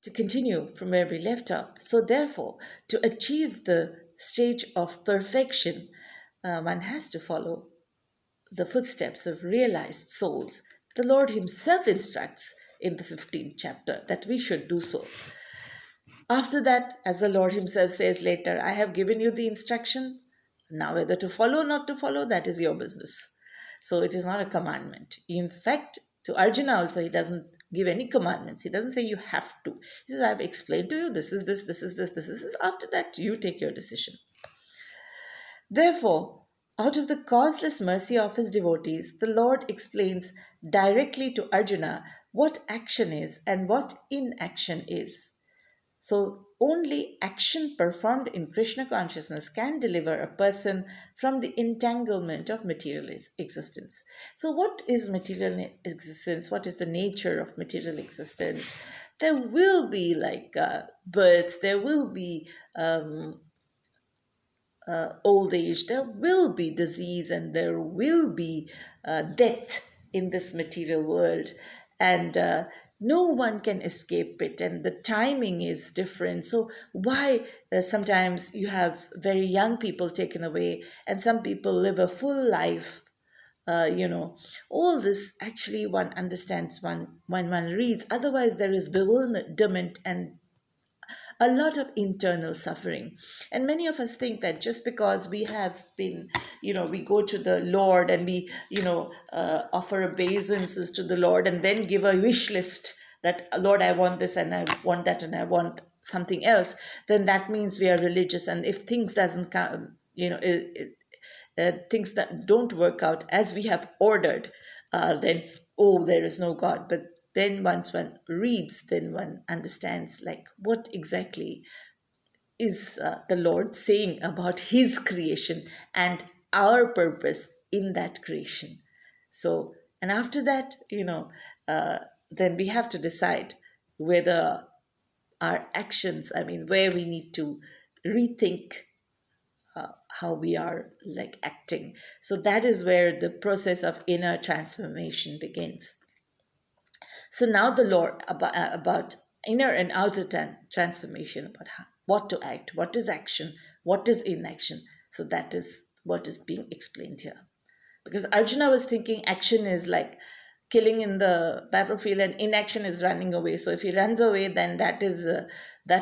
to continue from where we left off. So, therefore, to achieve the stage of perfection, one has to follow the footsteps of realized souls. The Lord Himself instructs in the 15th chapter that we should do so. After that, as the Lord Himself says later, I have given you the instruction. Now, whether to follow or not to follow, that is your business. So, it is not a commandment. In fact, to Arjuna also, He doesn't give any commandments. He doesn't say you have to. He says, I've explained to you, this is this, this is this, this is this. After that, you take your decision. Therefore, out of the causeless mercy of His devotees, the Lord explains directly to Arjuna what action is and what inaction is. So, only action performed in Krishna consciousness can deliver a person from the entanglement of material existence. So, what is material existence? What is the nature of material existence? There will be birth, there will be old age, there will be disease, and there will be death in this material world. And no one can escape it, and the timing is different. So why sometimes you have very young people taken away and some people live a full life? All this actually one understands when one reads. Otherwise there is bewilderment and a lot of internal suffering. And many of us think that just because we have been, we go to the Lord and we, offer obeisances to the Lord and then give a wish list that, Lord, I want this and I want that and I want something else, then that means we are religious. And if things doesn't come, things that don't work out as we have ordered, then, there is no God. But then once one reads, then one understands what exactly is the Lord saying about His creation and our purpose in that creation. So, and after that, then we have to decide whether our actions, where we need to rethink how we are acting. So that is where the process of inner transformation begins. So now the Lord about inner and outer transformation, about what to act, what is action, what is inaction. So that is what is being explained here. Because Arjuna was thinking action is like killing in the battlefield and inaction is running away. So if he runs away, then that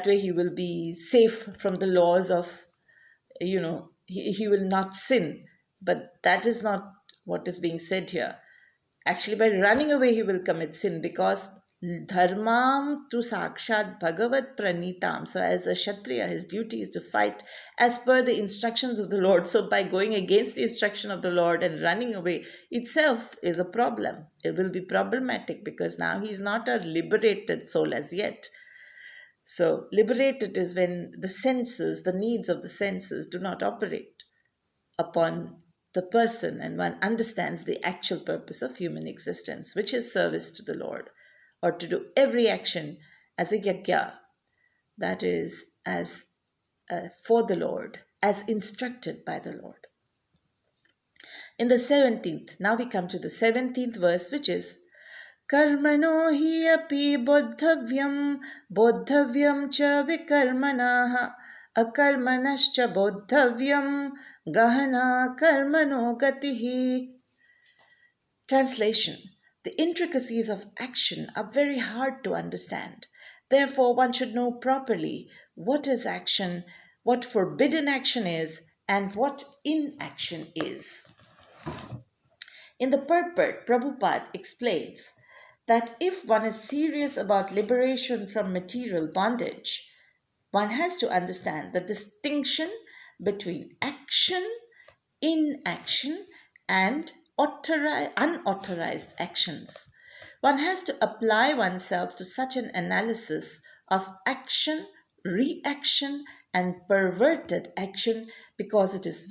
way he will be safe from the laws of, he will not sin. But that is not what is being said here. Actually, by running away, he will commit sin, because dharmam tu sakshat bhagavat pranitam. So as a Kshatriya, his duty is to fight as per the instructions of the Lord. So by going against the instruction of the Lord and running away itself is a problem. It will be problematic because now he is not a liberated soul as yet. So liberated is when the senses, the needs of the senses do not operate upon the person, and one understands the actual purpose of human existence, which is service to the Lord, or to do every action as a yajna, that is, as for the Lord, as instructed by the Lord. In the 17th, now we come to the 17th verse, which is Karmano hi api bodhavyam cha vikarmanaha akarmanascha bodhavyam gahana karmano gatihi. Translation: the intricacies of action are very hard to understand. Therefore, one should know properly what is action, what forbidden action is, and what inaction is. In the purport, Prabhupada explains that if one is serious about liberation from material bondage, one has to understand the distinction between action, inaction, and unauthorized actions. One has to apply oneself to such an analysis of action, reaction, and perverted action because it is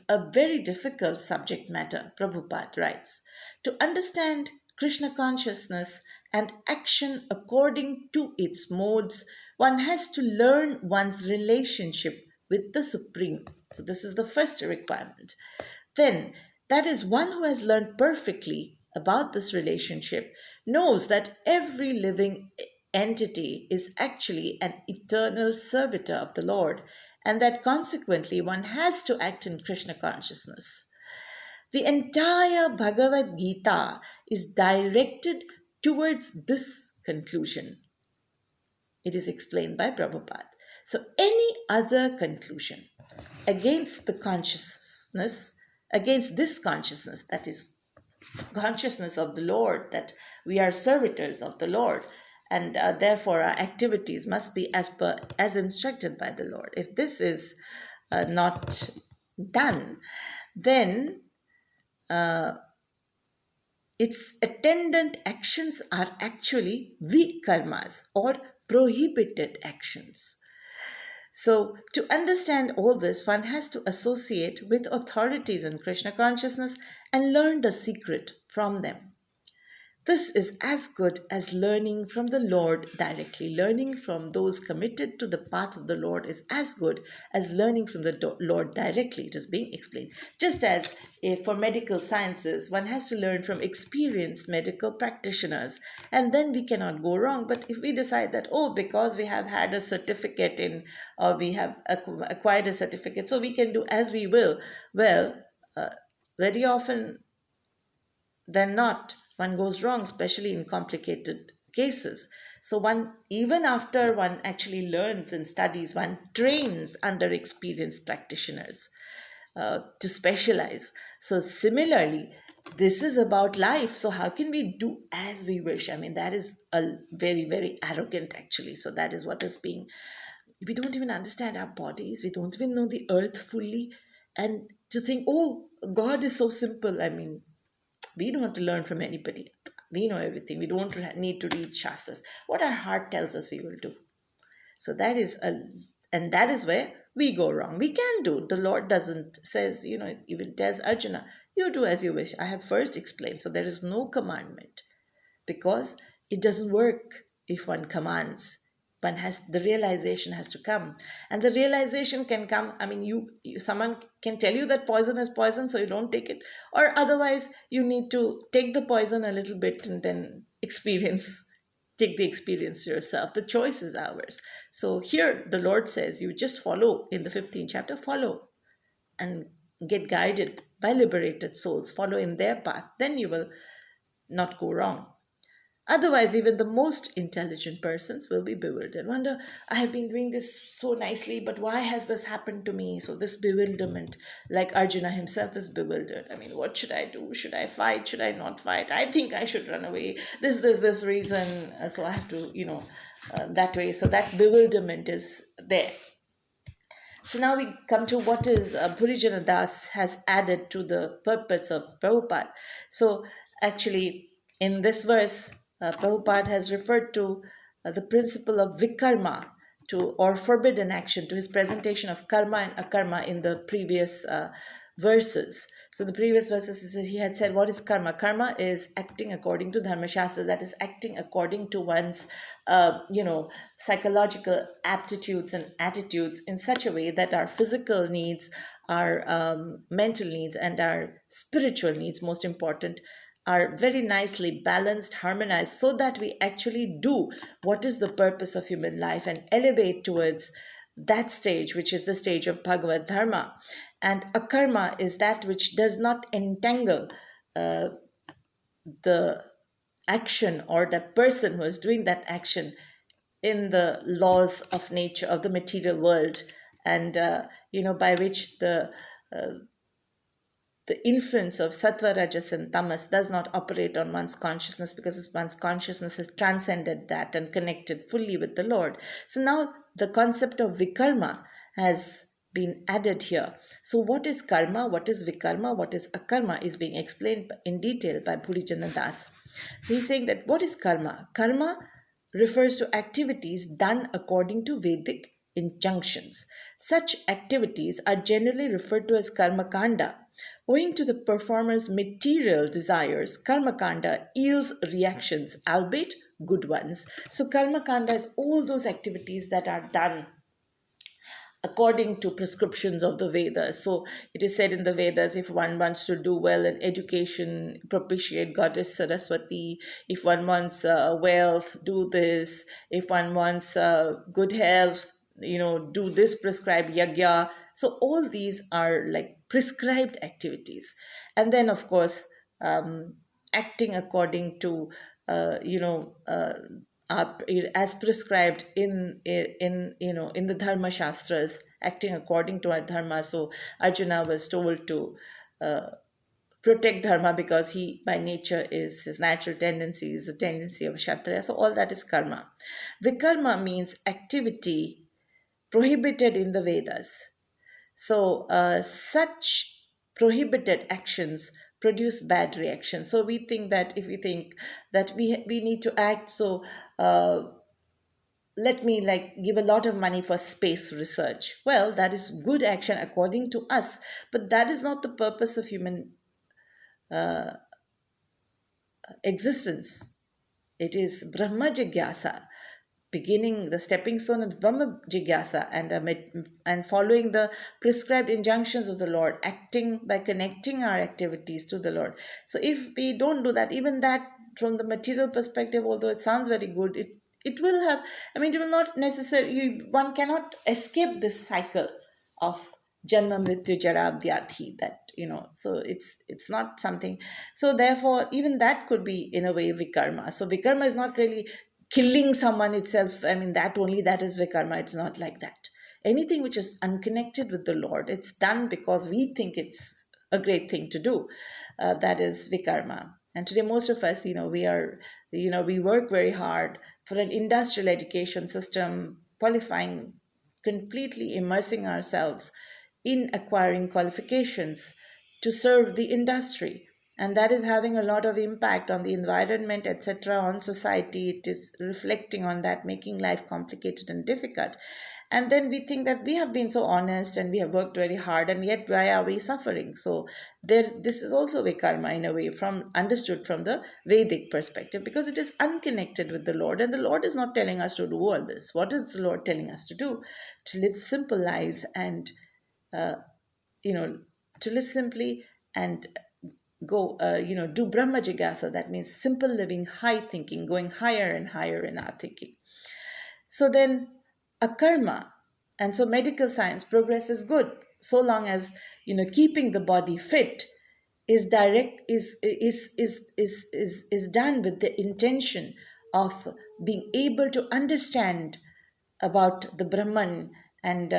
a very difficult subject matter, Prabhupada writes. To understand Krishna consciousness and action according to its modes, one has to learn one's relationship with the Supreme. So this is the first requirement. Then, that is, one who has learned perfectly about this relationship knows that every living entity is actually an eternal servitor of the Lord, and that consequently one has to act in Krishna consciousness. The entire Bhagavad Gita is directed towards this conclusion. It is explained by Prabhupada. So, any other conclusion against the consciousness, against this consciousness, that is consciousness of the Lord, that we are servitors of the Lord, and therefore our activities must be as instructed by the Lord. If this is not done, then its attendant actions are actually vikarmas or prohibited actions. So, to understand all this, one has to associate with authorities in Krishna consciousness and learn the secret from them. This is as good as learning from the Lord directly. Learning from those committed to the path of the Lord is as good as learning from the Lord directly. It is being explained. Just as for medical sciences, one has to learn from experienced medical practitioners, and then we cannot go wrong. But if we decide that, because we have had a certificate or we have acquired a certificate, so we can do as we will, well, very often than not, one goes wrong, especially in complicated cases. So even after one actually learns and studies, one trains under experienced practitioners to specialize. So similarly, this is about life. So how can we do as we wish? I mean, that is a very, very arrogant actually. So that is what is being, we don't even understand our bodies. We don't even know the earth fully. And to think, God is so simple. I mean, we don't have to learn from anybody. We know everything. We don't need to read Shastras. What our heart tells us we will do. So that is and that is where we go wrong. We can do. The Lord says, even tells Arjuna, you do as you wish. I have first explained. So there is no commandment because it doesn't work if one commands. The realization has to come, and the realization can come. I mean, someone can tell you that poison is poison, so you don't take it, or otherwise you need to take the poison a little bit and then take the experience yourself. The choice is ours. So here the Lord says, you just follow in the 15th chapter, follow and get guided by liberated souls, follow in their path, then you will not go wrong. Otherwise, even the most intelligent persons will be bewildered. Wonder, I have been doing this so nicely, but why has this happened to me? So this bewilderment, like Arjuna himself is bewildered. I mean, what should I do? Should I fight? Should I not fight? I think I should run away. This reason. So I have to, that way. So that bewilderment is there. So now we come to what is Purijana Das has added to the purpose of Prabhupada. So actually, in this verse, Prabhupada has referred to the principle of vikarma or forbidden action to his presentation of karma and akarma in the previous verses. So the previous verses he had said, what is karma? Karma is acting according to Dharma Shastra, that is acting according to one's psychological aptitudes and attitudes in such a way that our physical needs, our mental needs, and our spiritual needs, most important, are very nicely balanced, harmonized, so that we actually do what is the purpose of human life and elevate towards that stage, which is the stage of Bhagavad Dharma. And akarma is that which does not entangle the action or the person who is doing that action in the laws of nature of the material world, and by which the influence of sattva, rajas, and tamas does not operate on one's consciousness, because one's consciousness has transcended that and connected fully with the Lord. So now the concept of vikarma has been added here. So what is karma, what is vikarma, what is akarma is being explained in detail by Purijana Das. So he's saying that what is karma? Karma refers to activities done according to Vedic injunctions. Such activities are generally referred to as karma kanda. Owing to the performer's material desires, karma kanda yields reactions, albeit good ones. So karma kanda is all those activities that are done according to prescriptions of the Vedas. So it is said in the Vedas, if one wants to do well in education, propitiate Goddess Saraswati. If one wants wealth, do this. If one wants good health, do this prescribed yagya. So all these are like prescribed activities. And then, of course, acting according to, uh, you know, uh, as prescribed in the dharma shastras, acting according to our dharma. So Arjuna was told to uh, protect dharma because he by nature is his natural tendency is the tendency of a kshatriya. So all that is karma. Vikarma means activity prohibited in the Vedas. So, such prohibited actions produce bad reactions. So, we think that if we think that we need to act, so let me like give a lot of money for space research. Well, that is good action according to us, but that is not the purpose of human existence. It is Brahma Jigyasa, beginning the stepping stone of Brahma Jigyasa, and following the prescribed injunctions of the Lord, acting by connecting our activities to the Lord. So if we don't do that, even that from the material perspective, although it sounds very good, it will have, I mean, it will not necessarily, one cannot escape this cycle of janma mrityu jara vyadhi, that so it's not something. So therefore even that could be in a way vikarma. So vikarma is not really killing someone itself. I mean, that is vikarma. It's not like that. Anything which is unconnected with the Lord, it's done because we think it's a great thing to do. That is vikarma. And today most of us, we work very hard for an industrial education system, qualifying, completely immersing ourselves in acquiring qualifications to serve the industry. And that is having a lot of impact on the environment, etc., on society. It is reflecting on that, making life complicated and difficult. And then we think that we have been so honest and we have worked very hard, and yet why are we suffering? So this is also vikarma in a way, from understood from the Vedic perspective, because it is unconnected with the Lord, and the Lord is not telling us to do all this. What is the Lord telling us to do? To live simple lives and uh, you know to live simply and go do Brahma Jigasa. That means simple living, high thinking, going higher and higher in our thinking. So then a karma, and so medical science progress is good so long as keeping the body fit is direct is done with the intention of being able to understand about the Brahman and